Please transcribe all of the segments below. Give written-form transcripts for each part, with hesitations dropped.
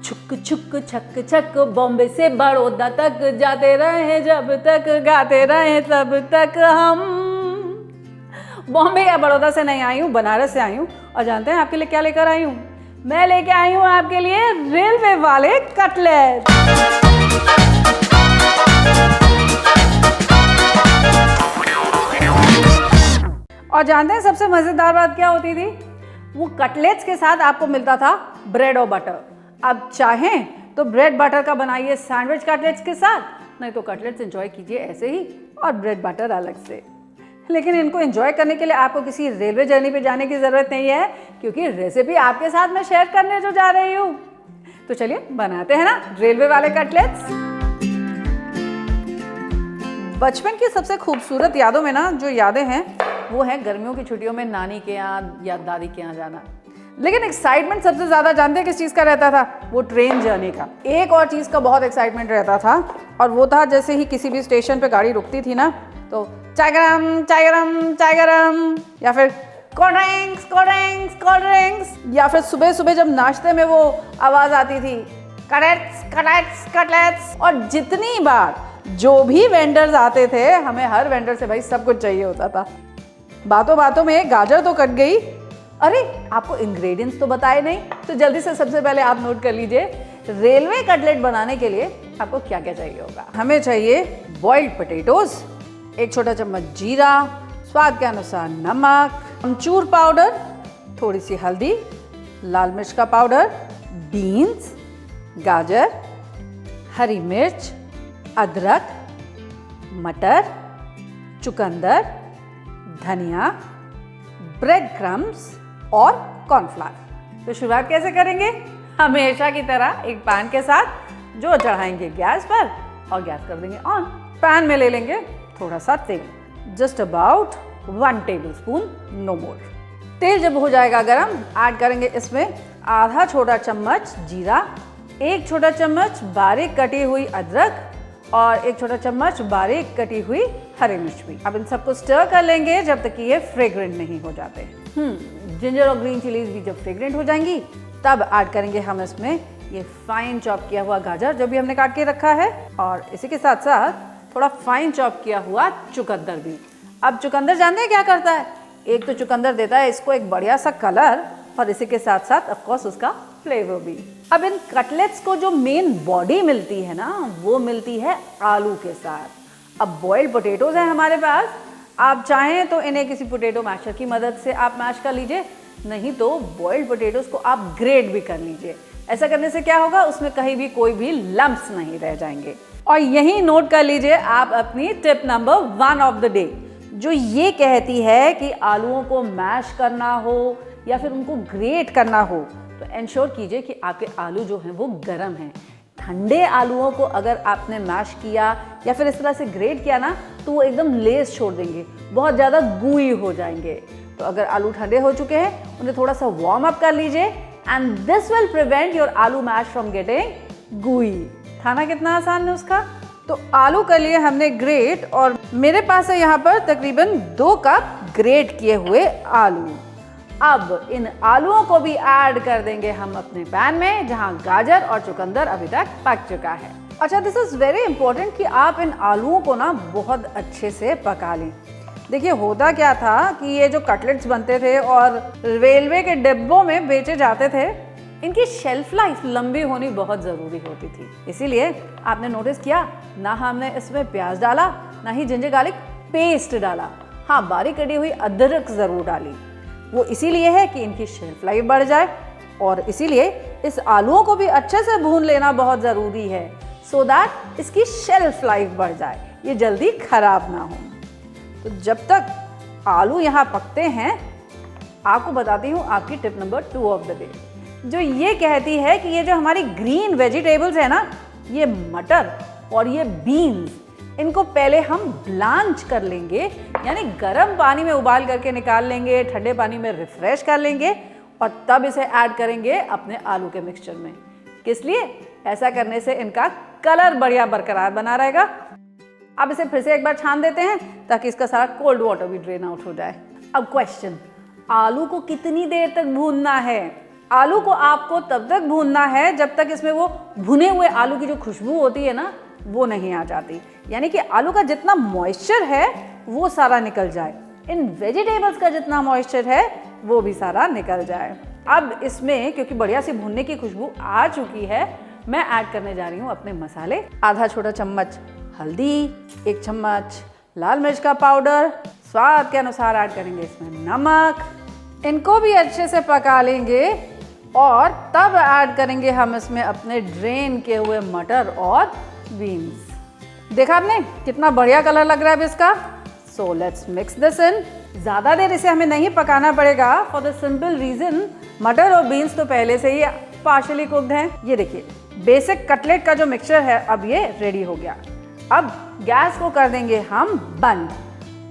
छुक छुक छक छक बॉम्बे से बड़ौदा तक जाते रहे जब तक, गाते रहे तब तक हम। बॉम्बे या बड़ौदा से नहीं आई हूँ, बनारस से आई हूँ। और जानते हैं आपके लिए क्या लेकर आई हूँ? मैं लेके आई हूँ आपके लिए रेलवे वाले कटलेट। और जानते हैं सबसे मजेदार बात क्या होती थी? वो कटलेट्स के साथ आपको मिलता था ब्रेड और बटर। अब चाहें तो ब्रेड बटर का बनाइए सैंडविच कटलेट्स के साथ, नहीं तो कटलेट्स एंजॉय कीजिए ऐसे ही और ब्रेड बटर अलग से। लेकिन इनको एंजॉय करने के लिए आपको किसी रेलवे जर्नी पे जाने की ज़रूरत नहीं है, क्योंकि रेसिपी आपके साथ मैं शेयर करने जो जा रही हूँ। तो चलिए बनाते हैं ना रेलवे वाले कटलेट्स। बचपन की सबसे खूबसूरत यादों में ना जो यादें हैं वो है गर्मियों की छुट्टियों में नानी के यहाँ या दादी के यहाँ जाना। लेकिन एक्साइटमेंट सबसे ज़्यादा जानते हैं किस चीज़ का रहता था? वो ट्रेन जर्नी का। एक और चीज़ का बहुत एक्साइटमेंट रहता था, और वो था जैसे ही किसी भी स्टेशन पे गाड़ी रुकती थी ना, तो चाय गरम चाय गरम चाय गरम, या फिर cold drinks cold drinks cold drinks, या फिर सुबह सुबह जब नाश्ते में वो आवाज़ आती थी कटलेट्स कटलेट्स कटलेट्स। और जितनी बार जो भी वेंडर्स आते थे, हमें हर वेंडर से भाई सब कुछ चाहिए होता था। बातों बातों में गाजर तो कट गई। अरे आपको इंग्रेडिएंट्स तो बताए नहीं, तो जल्दी से सबसे पहले आप नोट कर लीजिए रेलवे कटलेट बनाने के लिए आपको क्या क्या चाहिए होगा। हमें चाहिए बॉइल्ड पोटैटोज, 1 छोटा चम्मच जीरा, स्वाद के अनुसार नमक, अमचूर पाउडर, थोड़ी सी हल्दी, लाल मिर्च का पाउडर, बीन्स, गाजर, हरी मिर्च, अदरक, मटर, चुकंदर, धनिया, ब्रेड क्रम्स और कॉर्नफ्लावर। तो शुरुआत कैसे करेंगे? हमेशा की तरह एक पैन के साथ जो चढ़ाएंगे गैस पर और गैस कर देंगे ऑन। पैन में ले लेंगे थोड़ा सा तेल, जस्ट अबाउट 1 टेबलस्पून, नो मोर। तेल जब हो जाएगा गरम, ऐड करेंगे इसमें आधा छोटा चम्मच जीरा, 1 छोटा चम्मच बारीक कटी हुई अदरक और 1 छोटा चम्मच बारीक कटी हुई हरी मिर्च भी। अब इन सबको स्टर कर लेंगे जब तक कि ये फ्रेग्रेंट नहीं हो जाते। जिंजर और ग्रीन चिलीज भी जब फ्रेग्रेंट हो जाएंगी तब ऐड करेंगे हम इसमें ये फाइन चॉप किया हुआ गाजर जो भी हमने काट के रखा है, और इसी के साथ साथ थोड़ा फाइन चॉप किया हुआ चुकंदर भी। अब चुकंदर जानते हैं क्या करता है? एक तो चुकंदर देता है इसको एक बढ़िया सा कलर, और इसी के साथ साथ ऑफ कोर्स उसका फ्लेवर भी। अब इन कटलेट्स को जो मेन बॉडी मिलती है ना, वो मिलती है आलू के साथ। अब बॉइल्ड पोटैटोज हैं हमारे पास, आप चाहें तो इन्हें किसी पोटैटो मैशर की मदद से आप मैश कर लीजिए, नहीं तो बॉइल्ड पोटैटोज को आप ग्रेट भी कर लीजिए। ऐसा करने से क्या होगा, उसमें कहीं भी कोई भी लम्प्स नहीं रह जाएंगे। और यही नोट कर लीजिए आप अपनी tip number 1 of the day, जो ये कहती है कि आलूओं को मैश करना हो या फिर उनको ग्रेट करना हो तो एंश्योर कीजिए कि आपके आलू जो हैं वो गर्म हैं। ठंडे आलूओं को अगर आपने मैश किया या फिर इस तरह से ग्रेट किया ना, तो वो एकदम लेस छोड़ देंगे, बहुत ज़्यादा गूई हो जाएंगे। तो अगर आलू ठंडे हो चुके हैं उन्हें थोड़ा सा वार्म अप कर लीजिए, and this will prevent your आलू मैश फ्रॉम गेटिंग गूई। खाना कितना आसान है उसका। तो आलू के लिए हमने ग्रेट, और मेरे पास है यहाँ पर तकरीबन 2 कप ग्रेट किए हुए आलू। अब इन आलूओं को भी ऐड कर देंगे हम अपने पैन में, जहां गाजर और चुकंदर अभी तक पक चुका है। अच्छा, दिस इज वेरी इंपॉर्टेंट कि आप इन आलूओं को ना बहुत अच्छे से पका लें। देखिए होता क्या था कि ये जो कटलेट्स बनते थे और रेलवे के डिब्बों में बेचे जाते थे, इनकी शेल्फ लाइफ लंबी होनी बहुत ज़रूरी होती थी। इसीलिए आपने नोटिस किया ना, हमने इसमें प्याज डाला ना ही जिंजर गार्लिक पेस्ट डाला। हाँ, बारीक कटी हुई अदरक ज़रूर डाली। वो इसीलिए है कि इनकी शेल्फ लाइफ बढ़ जाए, और इसीलिए इस आलूओं को भी अच्छे से भून लेना बहुत ज़रूरी है, सो दैट इसकी शेल्फ लाइफ बढ़ जाए, ये जल्दी खराब ना हो। तो जब तक आलू यहाँ पकते हैं, आपको बताती हूँ आपकी tip number 2 of the day, जो ये कहती है कि ये जो हमारी ग्रीन वेजिटेबल्स है ना, ये मटर और ये बीन्स, इनको पहले हम ब्लांच कर लेंगे, यानी गर्म पानी में उबाल करके निकाल लेंगे, ठंडे पानी में रिफ्रेश कर लेंगे, और तब इसे ऐड करेंगे अपने आलू के मिक्सचर में। किस लिए? ऐसा करने से इनका कलर बढ़िया बरकरार बना रहेगा। अब इसे फिर से एक बार छान देते हैं ताकि इसका सारा कोल्ड वाटर भी ड्रेन आउट हो जाए। अब क्वेश्चन, आलू को कितनी देर तक भूनना है? आलू को आपको तब तक भूनना है जब तक इसमें वो भुने हुए आलू की जो खुशबू होती है ना वो नहीं आ जाती, यानी कि आलू का जितना मॉइस्चर है वो सारा निकल जाए, इन वेजिटेबल्स का जितना मॉइस्चर है वो भी सारा निकल जाए। अब इसमें क्योंकि बढ़िया सी भुनने की खुशबू आ चुकी है, मैं ऐड करने जा रही हूँ अपने मसाले। आधा छोटा चम्मच हल्दी, 1 चम्मच लाल मिर्च का पाउडर, स्वाद के अनुसार ऐड करेंगे इसमें नमक। इनको भी अच्छे से पका लेंगे और तब ऐड करेंगे हम इसमें अपने ड्रेन किए हुए मटर और बीन्स। देखा आपने कितना बढ़िया कलर लग रहा है अब इसका। So let's mix this in. ज़्यादा देर इसे हमें नहीं पकाना पड़ेगा फॉर द सिंपल रीज़न मटर और बीन्स तो पहले से ही पार्शली कुक्ड हैं। ये देखिए बेसिक कटलेट का जो मिक्सचर है अब ये रेडी हो गया। अब गैस को कर देंगे हम बंद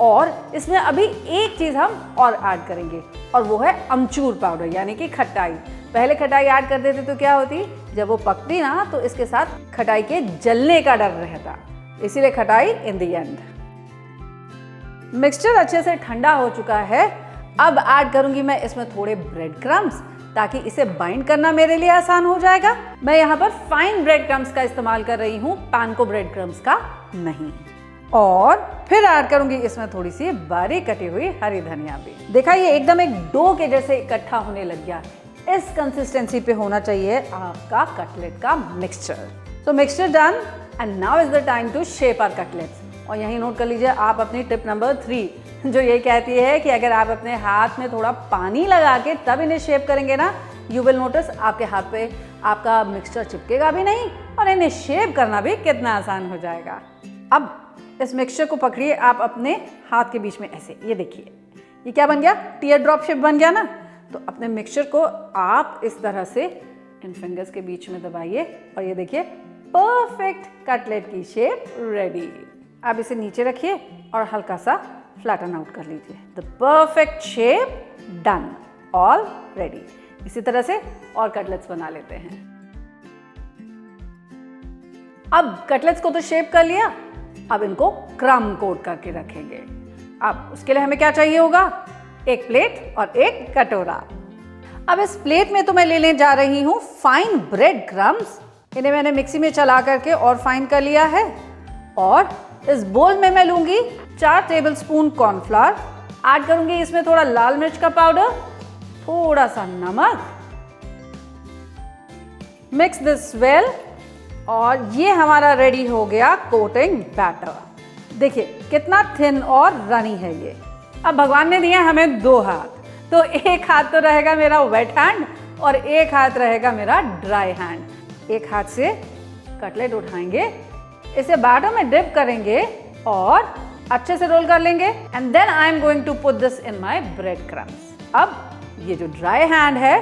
और इसमें अभी एक चीज़ हम और ऐड करेंगे और वो है अमचूर पाउडर यानी कि खटाई। पहले खटाई ऐड कर देते तो क्या होती, जब वो पकती ना तो इसके साथ खटाई के जलने का डर रहता, इसीलिए खटाई इन द एंड। मिक्सचर अच्छे से ठंडा हो चुका है। अब ऐड करूंगी मैं इसमें थोड़े ब्रेड क्रम्स ताकि इसे बाइंड करना मेरे लिए आसान हो जाएगा। मैं यहाँ पर फाइन ब्रेड क्रम्स का इस्तेमाल कर रही हूँ, पानको ब्रेड क्रम्स का नहीं। और फिर ऐड करूंगी इसमें थोड़ी सी बारीक कटी हुई हरी धनिया भी। देखा ये एकदम एक डो के जैसे इकट्ठा होने लग गया। इस कंसिस्टेंसी पे होना चाहिए आपका कटलेट का मिक्सचर। तो mixture done and now is the time to shape our cutlets. और यहीं नोट कर लीजिए आप अपनी टिप नंबर 3 जो ये कहती है कि अगर आप अपने हाथ में थोड़ा पानी लगा के तब इन्हें शेप करेंगे ना, यू विल नोटिस आपके हाथ पे आपका मिक्सचर चिपकेगा भी नहीं और इन्हें शेप करना भी कितना आसान हो जाएगा। अब इस मिक्सचर को पकड़िए आप अपने हाथ के बीच में ऐसे, ये देखिए ये क्या बन गया, टीयर ड्रॉप शेप बन गया ना। तो अपने मिक्सचर को आप इस तरह से इन फिंगर्स के बीच में दबाइए और ये देखिए परफेक्ट कटलेट की शेप रेडी। अब इसे नीचे रखिए और हल्का सा फ्लैटन आउट कर लीजिए। The perfect shape done, all ready. इसी तरह से और कटलेट्स बना लेते हैं। अब कटलेट्स को तो शेप कर लिया, अब इनको क्रम्ब कोट करके रखेंगे। अब उसके लिए हमें क्या चाहिए होगा, एक प्लेट और एक कटोरा। अब इस प्लेट में तो मैं ले जा रही हूँ फाइन ब्रेड क्रम्स। इन्हें मैंने मिक्सी में चला करके और फाइन कर लिया है। और इस बोल में मैं लूंगी 4 टेबलस्पून कॉर्नफ्लावर, ऐड करूंगी इसमें थोड़ा लाल मिर्च का पाउडर, थोड़ा सा नमक, मिक्स दिस वेल और ये हमारा रेडी हो गया कोटिंग बैटर। देखिए कितना थिन और रनी है ये। अब भगवान ने दिया हमें 2 हाथ, तो एक हाथ तो रहेगा मेरा वेट हैंड और एक हाथ रहेगा मेरा ड्राई हैंड। एक हाथ से कटलेट उठाएंगे, इसे बैटर में डिप करेंगे और अच्छे से रोल कर लेंगे and then I am going to put this in my bread crumbs. अब ये जो ड्राई हैंड है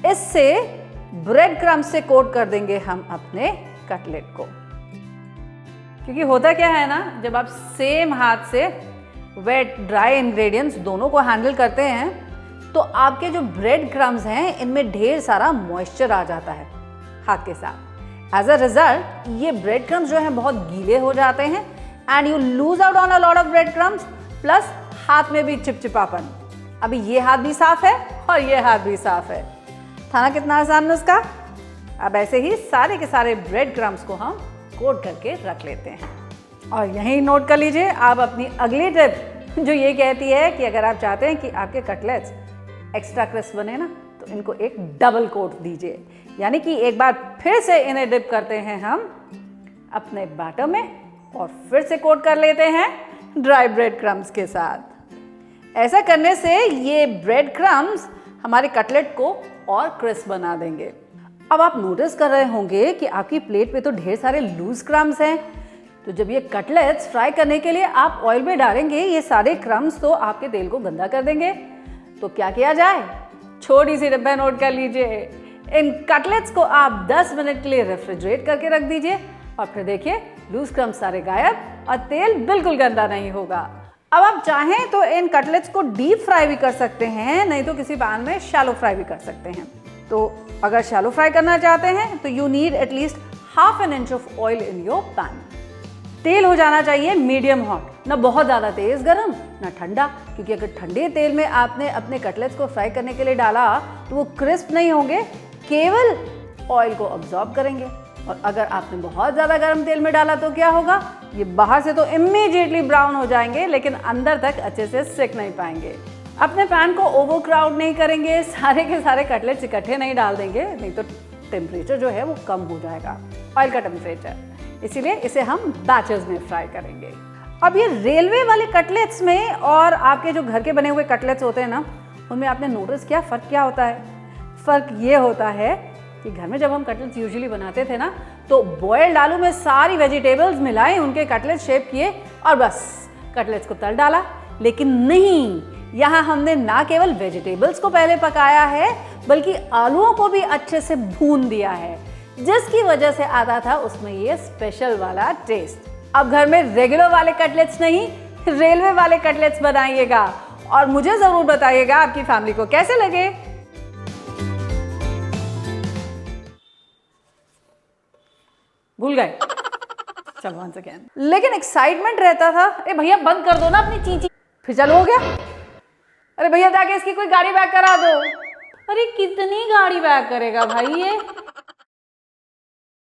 इससे ब्रेड क्रम्स से कोट कर देंगे हम अपने कटलेट को। क्योंकि होता क्या है ना, जब आप सेम हाथ से वेट ड्राई इंग्रेडिएंट्स दोनों को हैंडल करते हैं तो आपके जो ब्रेड क्रम्स हैं इनमें ढेर सारा मॉइस्चर आ जाता है हाथ के साथ। एज अ रिजल्ट ये ब्रेड क्रम्स जो हैं बहुत गीले हो जाते हैं and you lose out on a lot of bread crumbs, plus हाथ में भी चिपचिपापन। अभी ये हाथ भी साफ है और ये हाथ भी साफ है। था ना कितना आसान नुस्खा। अब ऐसे ही सारे के सारे ब्रेड क्रम्स को हम कोट करके रख लेते हैं। और यहीं नोट कर लीजिए आप अपनी अगली टिप जो ये कहती है कि अगर आप चाहते हैं कि आपके कटलेट्स एक्स्ट्रा क्रिस्प बने ना तो इनको एक डबल कोट दीजिए, यानी कि एक बार फिर से इन्हें डिप करते हैं हम अपने बैटर में और फिर से कोट कर लेते हैं ड्राई ब्रेड क्रम्स के साथ। ऐसा करने से ये ब्रेड क्रम्स हमारे कटलेट को और क्रिस्प बना देंगे। अब आप नोटिस कर रहे होंगे कि आपकी प्लेट पे तो ढेर सारे लूज क्रम्स हैं, तो जब ये कटलेट्स फ्राई करने के लिए आप ऑयल में डालेंगे ये सारे क्रम्स तो आपके तेल को गंदा कर देंगे। तो क्या किया जाए, छोटी सी डिब्बा नोट कर लीजिए। इन कटलेट्स को आप 10 मिनट के लिए रेफ्रिजरेट करके रख दीजिए और फिर देखिए लूज क्रम्स सारे गायब और तेल बिल्कुल गंदा नहीं होगा। अब आप चाहें तो इन कटलेट्स को डीप फ्राई भी कर सकते हैं, नहीं तो किसी पैन में शैलो फ्राई भी कर सकते हैं। तो अगर शैलो फ्राई करना चाहते हैं तो you need at least ½ inch of oil in your pan. तेल हो जाना चाहिए मीडियम हॉट ना बहुत ज़्यादा तेज़ गरम ना ठंडा, क्योंकि अगर ठंडे तेल में आपने अपने कटलेट्स को फ्राई करने के लिए डाला तो वो क्रिस्प नहीं होंगे, केवल ऑयल को अब्जॉर्ब करेंगे। और अगर आपने बहुत ज़्यादा गर्म तेल में डाला तो क्या होगा, ये बाहर से तो इमीडिएटली ब्राउन हो जाएंगे लेकिन अंदर तक अच्छे से सिक नहीं पाएंगे। अपने पैन को ओवर क्राउड नहीं करेंगे, सारे के सारे कटलेट्स इकट्ठे नहीं डाल देंगे, नहीं तो टेम्परेचर जो है वो कम हो जाएगा, ऑयल का टेम्परेचर। इसीलिए इसे हम बैचेस में फ्राई करेंगे। अब ये रेलवे वाले कटलेट्स में और आपके जो घर के बने हुए कटलेट्स होते हैं ना, उनमें आपने नोटिस किया फ़र्क क्या होता है? फ़र्क ये होता है कि घर में जब हम कटलेट्स यूजुअली बनाते थे ना, तो बॉयल्ड आलू में सारी वेजिटेबल्स मिलाए, उनके कटलेट शेप किए और बस कटलेट्स को तल डाला। लेकिन नहीं, यहाँ हमने ना केवल वेजिटेबल्स को पहले पकाया है बल्कि आलूओं को भी अच्छे से भून दिया है, जिसकी वजह से आता था उसमें ये स्पेशल वाला टेस्ट। अब घर में रेगुलर वाले कटलेट्स नहीं, रेलवे वाले कटलेट्स बनाइएगा और मुझे जरूर बताइएगा आपकी फैमिली को कैसे लगे। भूल गए, चलो वंस अगेन। लेकिन एक्साइटमेंट रहता था, अरे भैया बंद कर दो ना अपनी चींची। फिर चलो हो गया, अरे भैया जाके इसकी कोई गाड़ी बैक करा दो। अरे कितनी गाड़ी बैक करेगा भाई ये।